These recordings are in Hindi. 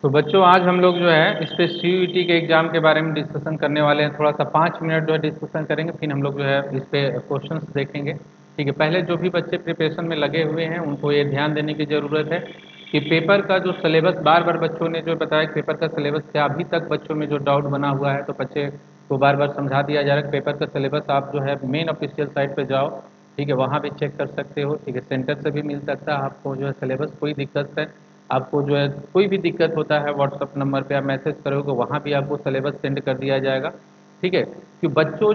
तो बच्चों आज हम लोग जो है इस पे सीयूईटी के एग्ज़ाम के बारे में डिस्कशन करने वाले हैं। थोड़ा सा 5 मिनट जो है डिस्कशन करेंगे, फिर हम लोग जो है इस पे क्वेश्चंस देखेंगे। ठीक है, पहले जो भी बच्चे प्रिपरेशन में लगे हुए हैं उनको ये ध्यान देने की ज़रूरत है कि पेपर का जो सिलेबस, बार बार बच्चों ने जो बताया कि पेपर का सिलेबस क्या, अभी तक बच्चों में जो डाउट बना हुआ है, तो बच्चे को बार बार समझा दिया जा रहा है। पेपर का सिलेबस आप जो है मेन ऑफिशियल साइट पर जाओ, ठीक है, वहाँ भी चेक कर सकते हो। ठीक है, सेंटर से भी मिल सकता है आपको जो है सिलेबस। कोई दिक्कत है आपको जो है, कोई भी दिक्कत होता है व्हाट्सअप नंबर पे आप मैसेज करोगे, वहाँ भी आपको सिलेबस सेंड कर दिया जाएगा। ठीक है, कि बच्चों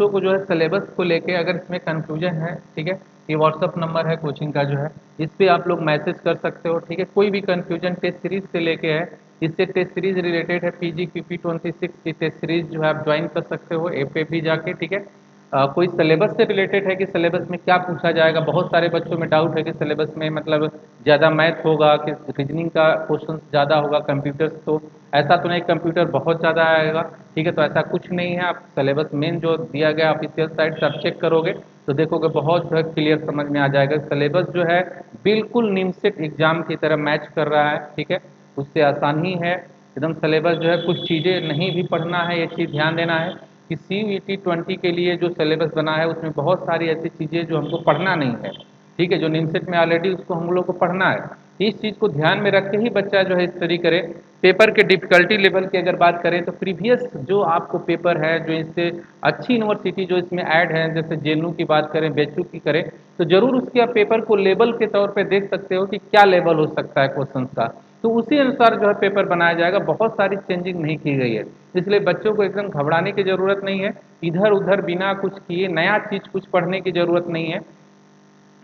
को जो है सिलेबस को लेके अगर इसमें कन्फ्यूजन है, ठीक है, ये व्हाट्सअप नंबर है कोचिंग का जो है, इस पे आप लोग मैसेज कर सकते हो। ठीक है, कोई भी कन्फ्यूजन टेस्ट सीरीज से लेके है, इससे टेस्ट सीरीज रिलेटेड है, PGQP26 की टेस्ट सीरीज जो है आप ज्वाइन कर सकते हो ऐप पे भी जाके। ठीक है, कोई सिलेबस से रिलेटेड है कि सिलेबस में क्या पूछा जाएगा, बहुत सारे बच्चों में डाउट है कि सिलेबस में मतलब ज़्यादा मैथ होगा कि रीजनिंग का क्वेश्चन ज़्यादा होगा, कंप्यूटर्स तो ऐसा तो नहीं कंप्यूटर बहुत ज़्यादा आएगा। ठीक है, तो ऐसा कुछ नहीं है। आप सिलेबस मेन जो दिया गया ऑफिशियल साइट से आप चेक करोगे तो देखोगे बहुत जो है क्लियर समझ में आ जाएगा। सिलेबस जो है बिल्कुल निमसेट एग्जाम की तरह मैच कर रहा है। ठीक है, उससे आसान ही है एकदम सिलेबस जो है, कुछ चीज़ें नहीं भी पढ़ना है, ये चीज़ ध्यान देना है कि CUET 20 के लिए जो सिलेबस बना है उसमें बहुत सारी ऐसी चीज़ें जो हमको पढ़ना नहीं है। ठीक है, जो निमसेट में ऑलरेडी उसको हम लोग को पढ़ना है। इस चीज़ को ध्यान में रख के ही बच्चा जो है स्टडी करे। पेपर के डिफिकल्टी लेवल की अगर बात करें तो प्रीवियस जो आपको पेपर है, जो इससे अच्छी यूनिवर्सिटी जो इसमें ऐड है, जैसे जेएनयू की बात करें, बेचू की करें, तो जरूर उसके आप पेपर को लेवल के तौर पे देख सकते हो कि क्या लेवल हो सकता है क्वेश्चन का, तो उसी अनुसार जो है पेपर बनाया जाएगा। बहुत सारी चेंजिंग नहीं की गई है, इसलिए बच्चों को एकदम घबराने की ज़रूरत नहीं है। इधर उधर बिना कुछ किए नया चीज़ कुछ पढ़ने की ज़रूरत नहीं है।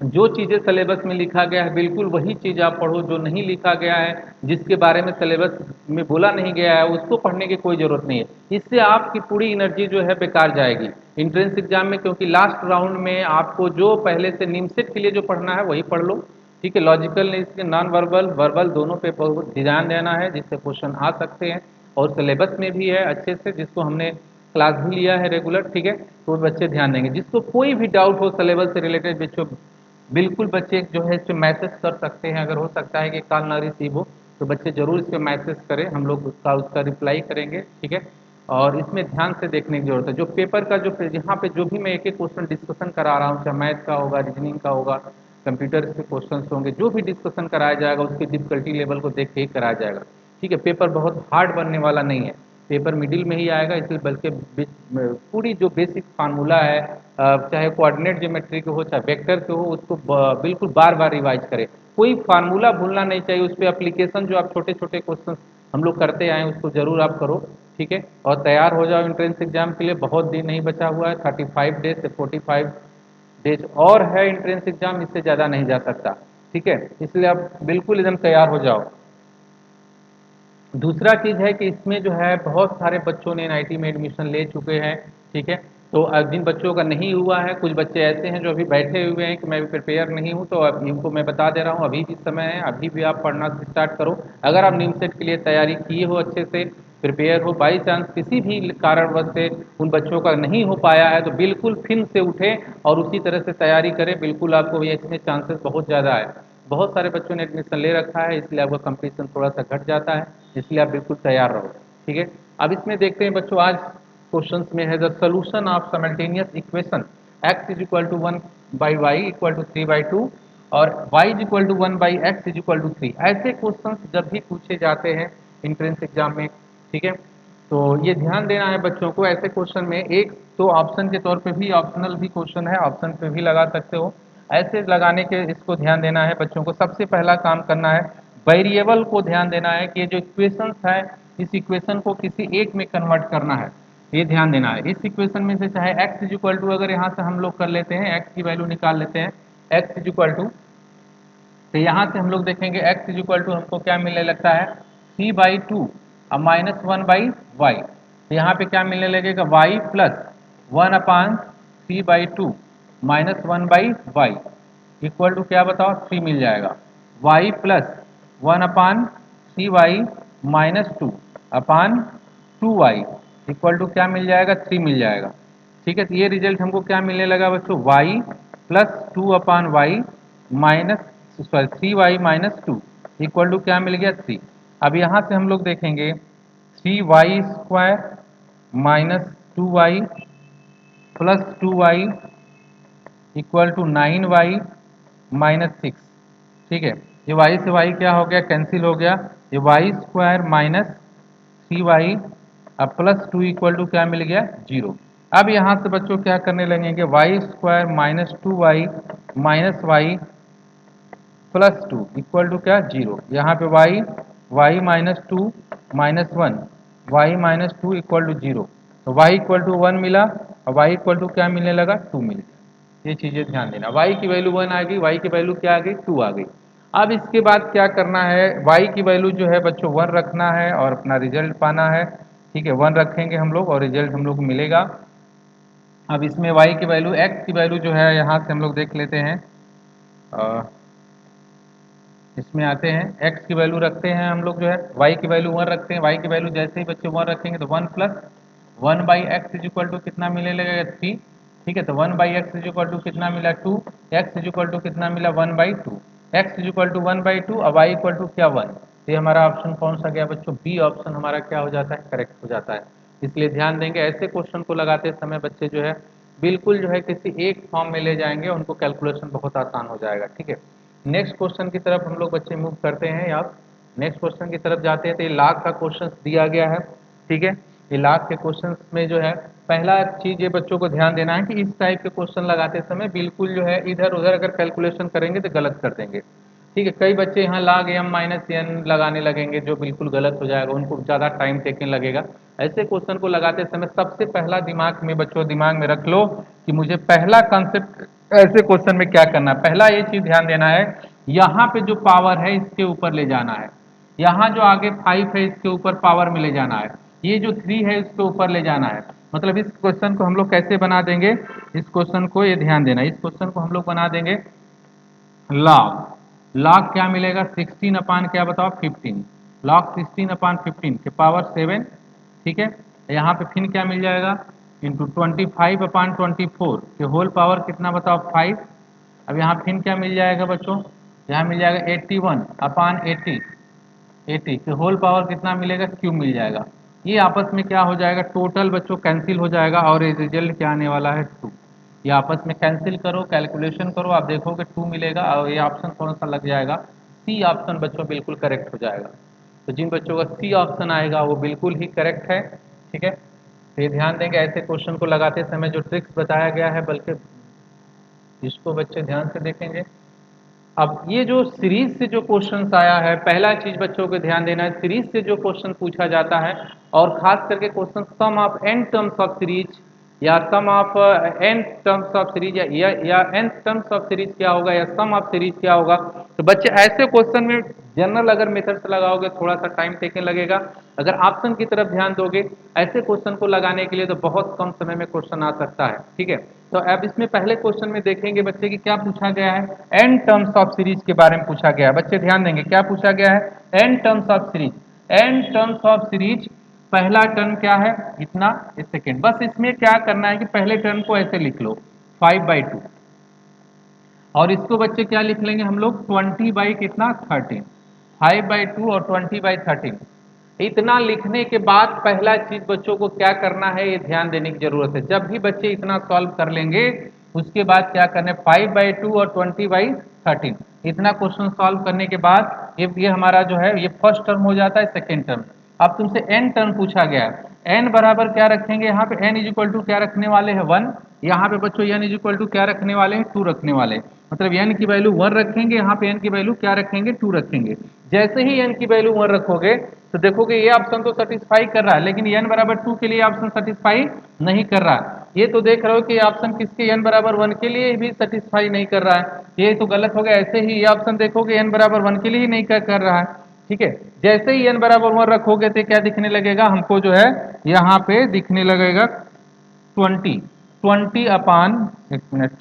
जो चीज़ें सिलेबस में लिखा गया है बिल्कुल वही चीज़ आप पढ़ो। जो नहीं लिखा गया है, जिसके बारे में सिलेबस में बोला नहीं गया है, उसको पढ़ने की कोई ज़रूरत नहीं है। इससे आपकी पूरी एनर्जी जो है बेकार जाएगी इंट्रेंस एग्जाम में, क्योंकि लास्ट राउंड में आपको जो पहले से निमसेट के लिए जो पढ़ना है वही पढ़ लो। ठीक है, लॉजिकल नहीं, इसके नॉन वर्बल वर्बल दोनों पे बहुत ध्यान देना है, जिससे क्वेश्चन आ सकते हैं। और सिलेबस में भी है अच्छे से, जिसको हमने क्लास भी लिया है रेगुलर। ठीक है, तो बच्चे ध्यान देंगे। जिसको कोई भी डाउट हो सिलेबस से रिलेटेड, बच्चों बिल्कुल बच्चे जो है इस पे मैसेज कर सकते हैं। अगर हो सकता है कि कॉल ना रिसीव हो तो बच्चे ज़रूर इस पे मैसेज करें, हम लोग उसका रिप्लाई करेंगे। ठीक है, और इसमें ध्यान से देखने की जरूरत है। जो पेपर का जो यहाँ पे जो भी मैं एक एक क्वेश्चन डिस्कशन करा रहा हूँ, चाहे मैथ का होगा, रीजनिंग का होगा, कंप्यूटर के क्वेश्चन होंगे, जो भी डिस्कशन कराया जाएगा उसकी डिफिकल्टी लेवल को देख के ही कराया जाएगा। ठीक है, पेपर बहुत हार्ड बनने वाला नहीं है, पेपर मिडिल में ही आएगा। इसलिए बल्कि पूरी जो बेसिक फार्मूला है, चाहे कोऑर्डिनेट ज्योमेट्री के हो चाहे वेक्टर के हो, उसको बिल्कुल बार बार रिवाइज करें। कोई फार्मूला भूलना नहीं चाहिए। उस पर एप्लीकेशन जो आप छोटे छोटे क्वेश्चन हम लोग करते आए उसको जरूर आप करो। ठीक है, और तैयार हो जाओ एंट्रेंस एग्जाम के लिए। बहुत दिन नहीं बचा हुआ है, 35 डेज से 45 डेज और है एंट्रेंस एग्जाम, इससे ज़्यादा नहीं जा सकता। ठीक है, इसलिए आप बिल्कुल एकदम तैयार हो जाओ। दूसरा चीज़ है कि इसमें जो है बहुत सारे बच्चों ने एनआईटी में एडमिशन ले चुके हैं। ठीक है, तो अब जिन बच्चों का नहीं हुआ है, कुछ बच्चे ऐसे हैं जो अभी बैठे हुए हैं कि मैं भी प्रिपेयर नहीं हूँ, तो अब इनको मैं बता दे रहा हूँ अभी भी समय है, अभी भी आप पढ़ना स्टार्ट करो। अगर आप निमसेट के लिए तैयारी किए हो, अच्छे से प्रिपेयर हो, बाई चांस किसी भी कारणवश से उन बच्चों का नहीं हो पाया है, तो बिल्कुल फिर से उठें और उसी तरह से तैयारी करें। बिल्कुल आपको ये इसमें चांसेस बहुत ज़्यादा है। बहुत सारे बच्चों ने एडमिशन ले रखा है, इसलिए आपका कंपटीशन थोड़ा सा घट जाता है, इसलिए आप बिल्कुल तैयार रहो। ठीक है, अब इसमें देखते हैं बच्चों, आज क्वेश्चंस में है the solution of simultaneous equation x is equal to 1/y equal to 3/2 और y is equal to 1/x is equal to 3। ऐसे क्वेश्चंस जब भी पूछे जाते हैं इंट्रेंस एग्जाम में, ठीक है, तो ये ध्यान देना है बच्चों को। ऐसे क्वेश्चन में एक तो ऑप्शन के तौर पे भी, ऑप्शनल भी क्वेश्चन है, ऑप्शन पे भी लगा सकते हो। ऐसे लगाने के इसको ध्यान देना है बच्चों को। सबसे पहला काम करना है, वेरिएबल को ध्यान देना है कि ये जो इक्वेशंस है, इस इक्वेशन को किसी एक में कन्वर्ट करना है, ये ध्यान देना है। इस इक्वेशन में से चाहे x इज इक्वल टू, अगर यहाँ से हम लोग कर लेते हैं, x की वैल्यू निकाल लेते हैं, x इज इक्वल टू, तो यहाँ से हम लोग देखेंगे x इज इक्वल टू हमको क्या मिलने लगता है, 3/2 और -1/y। तो यहाँ पे क्या मिलने लगेगा, y plus 1/3/2 -1/y equal to क्या बताओ, 3 मिल जाएगा। y plus 1/3y -2 upon 2y equal to क्या मिल जाएगा, 3 मिल जाएगा। ठीक है, तो ये रिजल्ट हमको क्या मिलने लगा बच्चों, y plus 2/y minus, sorry 3y -2 equal to क्या मिल गया, 3। अब यहाँ से हम लोग देखेंगे 3y² minus 2y plus 2y equal to 9y minus 6। ठीक है, ये y से y क्या हो गया, कैंसिल हो गया। ये y² माइनस 3y अब प्लस 2 इक्वल टू क्या मिल गया, 0। अब यहाँ से बच्चों क्या करने लगेंगे, y² minus 2y minus y plus 2 equal to क्या, 0। यहाँ पे y minus 2 minus 1 y minus 2 equal to 0। तो y इक्वल टू 1 मिला और y इक्वल टू क्या मिलने लगा, 2 मिल गया। ये चीज़ें ध्यान देना, y की वैल्यू 1 आ गई, y की वैल्यू क्या आ गई, 2 आ गई। अब इसके बाद क्या करना है, y की वैल्यू जो है बच्चों 1 रखना है और अपना रिजल्ट पाना है। ठीक है, 1 रखेंगे हम लोग और रिजल्ट हम लोग को मिलेगा। अब इसमें y की वैल्यू, x की वैल्यू जो है यहाँ से हम लोग देख लेते हैं। इसमें आते हैं, x की वैल्यू रखते हैं हम लोग जो है, y की वैल्यू 1 रखते हैं। y की वैल्यू जैसे ही बच्चे 1 रखेंगे तो 1 plus 1 by X is equal to कितना मिले लगेगा, 3। ठीक है, तो 1 by X is equal to कितना मिला, 2। एक्स इज इक्वल टू कितना मिला, 1 by 2। X is equal to 1 by 2 और y इक्वल टू क्या, 1। तो ये हमारा ऑप्शन कौन सा गया बच्चों, बी ऑप्शन हमारा क्या हो जाता है, करेक्ट हो जाता है। इसलिए ध्यान देंगे, ऐसे क्वेश्चन को लगाते समय बच्चे जो है बिल्कुल जो है किसी एक फॉर्म में ले जाएंगे, उनको कैलकुलेशन बहुत आसान हो जाएगा। ठीक है, नेक्स्ट क्वेश्चन की तरफ हम लोग बच्चे मूव करते हैं। आप नेक्स्ट क्वेश्चन की तरफ जाते हैं तो ये लाख का क्वेश्चन दिया गया है। ठीक है, ये लाख के क्वेश्चन में जो है पहला चीज ये बच्चों को ध्यान देना है कि इस टाइप के क्वेश्चन लगाते समय बिल्कुल जो है इधर उधर अगर कैलकुलेशन करेंगे तो गलत कर देंगे। ठीक है, कई बच्चे यहाँ log m माइनस एन लगाने लगेंगे जो बिल्कुल गलत हो जाएगा, उनको ज़्यादा टाइम टेकिंग लगेगा। ऐसे क्वेश्चन को लगाते समय सबसे पहला दिमाग में बच्चों दिमाग में रख लो कि मुझे पहला कंसेप्ट ऐसे क्वेश्चन में क्या करना है। पहला ये चीज ध्यान देना है, यहाँ पे जो पावर है इसके ऊपर ले जाना है, यहाँ जो आगे 5 है इसके ऊपर पावर में ले जाना है, ये जो 3 है इसके ऊपर ले जाना है। मतलब इस क्वेश्चन को हम लोग कैसे बना देंगे, इस क्वेश्चन को ये ध्यान देना, इस क्वेश्चन को हम लोग बना देंगे लॉग। लॉग क्या मिलेगा, 16 अपान क्या बताओ, 15। लॉग 16 अपान 15 के पावर 7। ठीक है, यहाँ पे फिर क्या मिल जाएगा, इंटू 25 अपान 24 के होल पावर कितना बताओ, 5। अब यहाँ फिर क्या मिल जाएगा बच्चों, यहाँ मिल जाएगा 81 अपान 80 के होल पावर कितना मिलेगा, क्यूब मिल जाएगा। ये आपस में क्या हो जाएगा, टोटल बच्चों कैंसिल हो जाएगा और ये रिजल्ट क्या आने वाला है, 2। ये आपस में कैंसिल करो, कैलकुलेशन करो, आप देखोगे 2 मिलेगा और ये ऑप्शन कौन सा लग जाएगा, सी ऑप्शन बच्चों बिल्कुल करेक्ट हो जाएगा। तो जिन बच्चों का सी ऑप्शन आएगा वो बिल्कुल ही करेक्ट है। ठीक है, तो ये ध्यान देंगे ऐसे क्वेश्चन को लगाते समय जो ट्रिक्स बताया गया है, बल्कि इसको बच्चे ध्यान से देखेंगे। अब ये जो सीरीज से जो क्वेश्चंस आया है, पहला चीज बच्चों को ध्यान देना है, सीरीज से जो क्वेश्चन पूछा जाता है और खास करके question sum of n terms of series या sum of n terms of series या एन टर्म्स ऑफ सीरीज क्या होगा या सम ऑफ सीरीज क्या होगा। तो बच्चे ऐसे क्वेश्चन में जनरल अगर मेथड से लगाओगे थोड़ा सा टाइम टेकन लगेगा, अगर ऑप्शन की तरफ ध्यान दोगे ऐसे क्वेश्चन को लगाने के लिए तो बहुत कम समय में क्वेश्चन आ सकता है। ठीक है, तो अब इसमें पहले क्वेश्चन में देखेंगे बच्चे की क्या पूछा गया है, एन टर्म्स ऑफ सीरीज के बारे में पूछा गया है। बच्चे ध्यान देंगे क्या पूछा गया है, N terms of series. N terms of series पहला टर्म क्या है, इतना, इस सेकेंड। बस इसमें क्या करना है कि पहले टर्म को ऐसे लिख लो 5/2 और इसको बच्चे क्या लिख लेंगे हम लोग 20 बाई कितना, 13। 5/2 और 20/13। इतना लिखने के बाद पहला चीज बच्चों को क्या करना है, ये ध्यान देने की जरूरत है। जब भी बच्चे इतना सॉल्व कर लेंगे उसके बाद क्या करना है, 5/2 और 20/13 इतना क्वेश्चन सॉल्व करने के बाद ये हमारा जो है ये फर्स्ट टर्म हो जाता है, सेकेंड टर्म। अब तुमसे एन टर्म पूछा गया है, एन बराबर क्या रखेंगे, यहाँ पे एन इज इक्वल टू क्या रखने वाले हैं, 1। यहाँ पे बच्चों एन इज इक्वल टू क्या रखने वाले हैं, 2 रखने वाले हैं। मतलब एन की वैल्यू 1 रखेंगे, यहाँ पे एन की वैल्यू क्या रखेंगे, 2 रखेंगे। जैसे ही एन की वैल्यू 1 रखोगे तो देखोगे ये ऑप्शन तो सेटिस्फाई कर रहा है, लेकिन एन बराबर 2 के लिए ऑप्शन सेटिस्फाई नहीं कर रहा है। ये तो देख रहे हो कि ऑप्शन किसके, एन बराबर 1 के लिए भी सेटिस्फाई नहीं कर रहा है, ये तो गलत हो गया। ऐसे ही ये ऑप्शन देखोगे एन बराबर 1 के लिए ही नहीं कर रहा है। ठीक है, जैसे ही एन बराबर 1 रखोगे तो क्या दिखने लगेगा हमको, जो है यहाँ पे दिखने लगेगा 20 अपान, एक मिनट,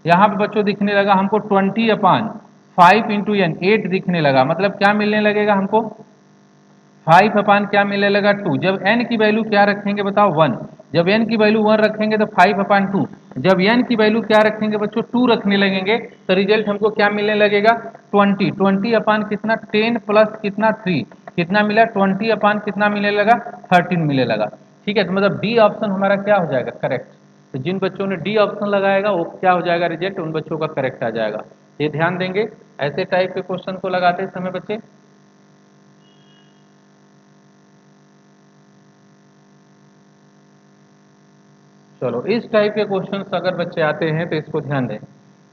यहाँ पे बच्चों दिखने लगा हमको 20 अपान 5 इंटू एन, 8 दिखने लगा। मतलब क्या मिलने लगेगा हमको, 5 अपान क्या मिलने लगा, 2। जब n की वैल्यू क्या रखेंगे बताओ, 1। जब n की वैल्यू 1 रखेंगे तो 5/2, जब n की वैल्यू क्या रखेंगे बच्चों 2 रखने लगेंगे तो रिजल्ट हमको क्या मिलने लगेगा 20, 20 अपान कितना 10 प्लस कितना 3, कितना मिला 20 अपान कितना मिलने लगा 13 मिलने लगा। ठीक है, तो मतलब डी ऑप्शन हमारा क्या हो जाएगा करेक्ट। तो जिन बच्चों ने डी ऑप्शन लगाएगा वो क्या हो जाएगा रिजल्ट, उन बच्चों का करेक्ट आ जाएगा। ये ध्यान देंगे ऐसे टाइप के क्वेश्चन को लगाते समय बच्चे। चलो इस टाइप के क्वेश्चंस अगर बच्चे आते हैं तो इसको ध्यान दें।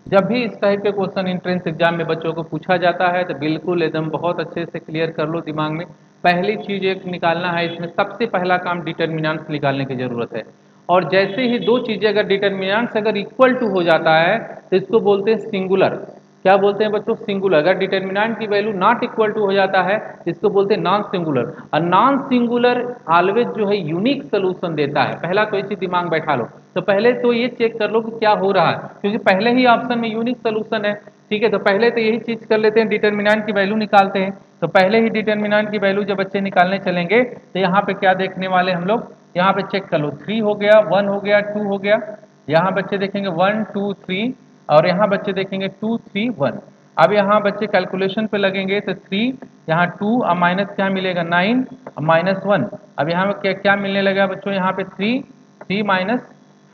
जब भी इस टाइप के क्वेश्चन एंट्रेंस एग्जाम में बच्चों को पूछा जाता है तो बिल्कुल एकदम बहुत अच्छे से क्लियर कर लो दिमाग में। पहली चीज एक निकालना है, इसमें सबसे पहला काम डिटर्मिनेंट्स निकालने की जरूरत है। और जैसे ही दो चीजें अगर डिटर्मिनेंट्स अगर इक्वल टू हो जाता है तो इसको बोलते हैं सिंगुलर। क्या बोलते हैं बच्चों सिंगुलर। अगर डिटर्मिनेंट की वैल्यू नॉट इक्वल टू हो जाता है इसको बोलते हैं नॉन सिंगुलर। और नॉन सिंगुलर ऑलवेज जो है यूनिक सोल्यूशन देता है। पहला तो इसी दिमाग बैठा लो। तो पहले तो ये चेक कर लो कि क्या हो रहा है, क्योंकि पहले ही ऑप्शन में यूनिक सोल्यूशन है। ठीक है, तो पहले तो यही चीज कर लेते हैं, डिटर्मिनेंट की वैल्यू निकालते हैं। तो पहले ही डिटर्मिनेंट की वैल्यू जब बच्चे निकालने चलेंगे तो यहाँ पे क्या देखने वाले हम लोग, यहाँ पे चेक कर लो 3 हो गया, 1 हो गया, 2 हो गया। यहाँ बच्चे देखेंगे 1 2 3, और यहाँ बच्चे देखेंगे 2 3 1। अब यहाँ बच्चे कैलकुलेशन पे लगेंगे तो 3 यहाँ 2 और माइनस क्या मिलेगा 9 और माइनस 1। अब यहाँ पे क्या क्या मिलने लगा बच्चों, यहाँ पे 3 3 माइनस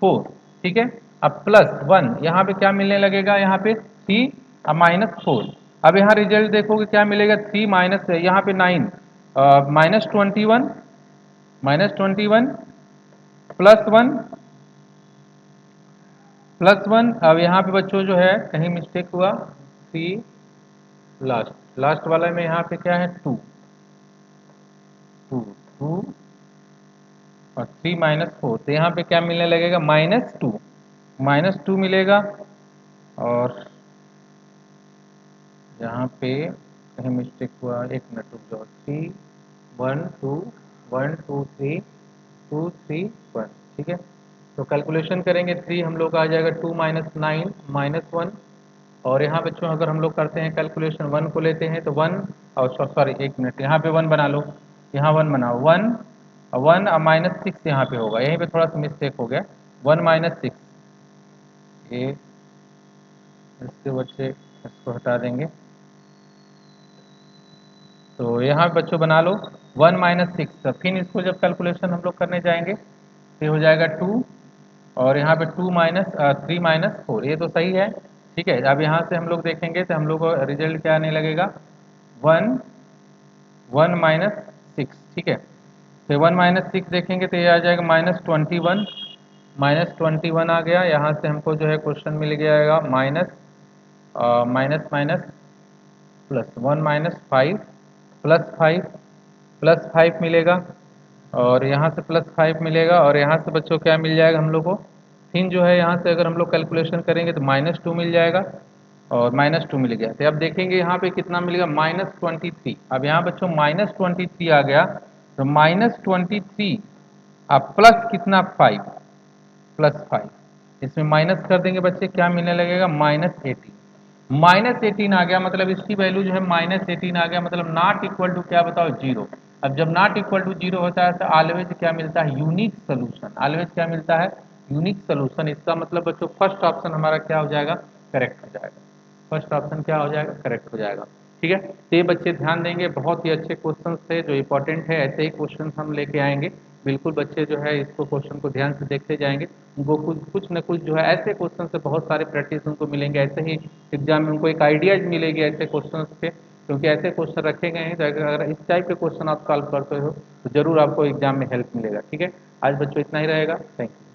4। ठीक है, अब प्लस 1 यहाँ पे क्या मिलने लगेगा, यहाँ पे 3 और माइनस 4। अब यहाँ रिजल्ट देखोगे क्या मिलेगा 3 माइनस यहाँ पे 9 -21, -21 +1 +1। अब यहाँ पे बच्चों जो है कहीं मिस्टेक हुआ, 3 लास्ट लास्ट वाला में यहाँ पे क्या है 2 2 2 और 3 -4, तो यहाँ पे क्या मिलने लगेगा -2 मिलेगा। और यहाँ पे कहीं मिस्टेक हुआ, एक मिनट रुक जाओ, 3 1 2 1 2 3 2 3 1। ठीक है, तो कैलकुलेशन करेंगे 3 हम लोग का आ जाएगा 2 -9 -1। और यहाँ बच्चों अगर हम लोग करते हैं कैलकुलेशन 1 को लेते हैं तो 1, और सॉरी एक मिनट यहाँ पे 1 बना लो, यहाँ 1 बनाओ, 1 1 और -6 यहाँ पे होगा, यहीं पे थोड़ा सा मिस्टेक हो गया, 1 -6 ये, इसके बच्चे इसको हटा देंगे। तो यहाँ बच्चों बना लो 1 -6। तो फिर इसको जब कैलकुलेशन हम लोग करने जाएंगे फिर हो जाएगा 2, और यहाँ पे 3 -4, ये तो सही है। ठीक है, अब यहाँ से हम लोग देखेंगे तो हम लोग को रिजल्ट क्या आने लगेगा 1 1 -6। ठीक है, तो 1 -6 देखेंगे तो ये आ जाएगा -21, -21 आ गया। यहाँ से हमको जो है क्वेश्चन मिल गया माइनस माइनस माइनस +1 -5 +5 +5 मिलेगा, और यहाँ से +5 मिलेगा, और यहाँ से बच्चों क्या मिल जाएगा हम लोग को, फिर जो है यहाँ से अगर हम लोग कैलकुलेशन करेंगे तो -2 मिल जाएगा, और -2 मिल गया। तो अब देखेंगे यहाँ पे कितना मिलेगा -23। अब यहाँ बच्चों -23 आ गया, तो -23 अब प्लस कितना 5, +5, इसमें माइनस कर देंगे बच्चे, क्या मिलने लगेगा -18। -18 आ गया, मतलब इसकी वैल्यू जो है -18 आ गया, मतलब नॉट इक्वल टू क्या बताओ 0। अब जब नॉट इक्वल टू 0 होता है तो ऑलवेज क्या मिलता है यूनिक सोल्यूशन, ऑलवेज क्या मिलता है यूनिक सोल्यूशन। इसका मतलब बच्चों फर्स्ट ऑप्शन हमारा क्या हो जाएगा करेक्ट हो जाएगा, फर्स्ट ऑप्शन क्या हो जाएगा करेक्ट हो जाएगा। ठीक है, तो ये बच्चे ध्यान देंगे, बहुत ही अच्छे क्वेश्चन थे जो इंपॉर्टेंट है, ऐसे ही क्वेश्चन हम लेके आएंगे। बिल्कुल बच्चे जो है इसको क्वेश्चन को ध्यान से देखते जाएंगे, उनको कुछ न कुछ जो है ऐसे क्वेश्चन से बहुत सारे प्रैक्टिस उनको मिलेंगे, ऐसे ही एग्जाम में उनको एक आइडियाज मिलेगी ऐसे क्वेश्चन से, क्योंकि ऐसे क्वेश्चन रखे गए हैं तो अगर इस टाइप के क्वेश्चन आप सॉल्व करते हो तो जरूर आपको एग्जाम में हेल्प मिलेगा। ठीक है, आज बच्चों इतना ही रहेगा, थैंक यू।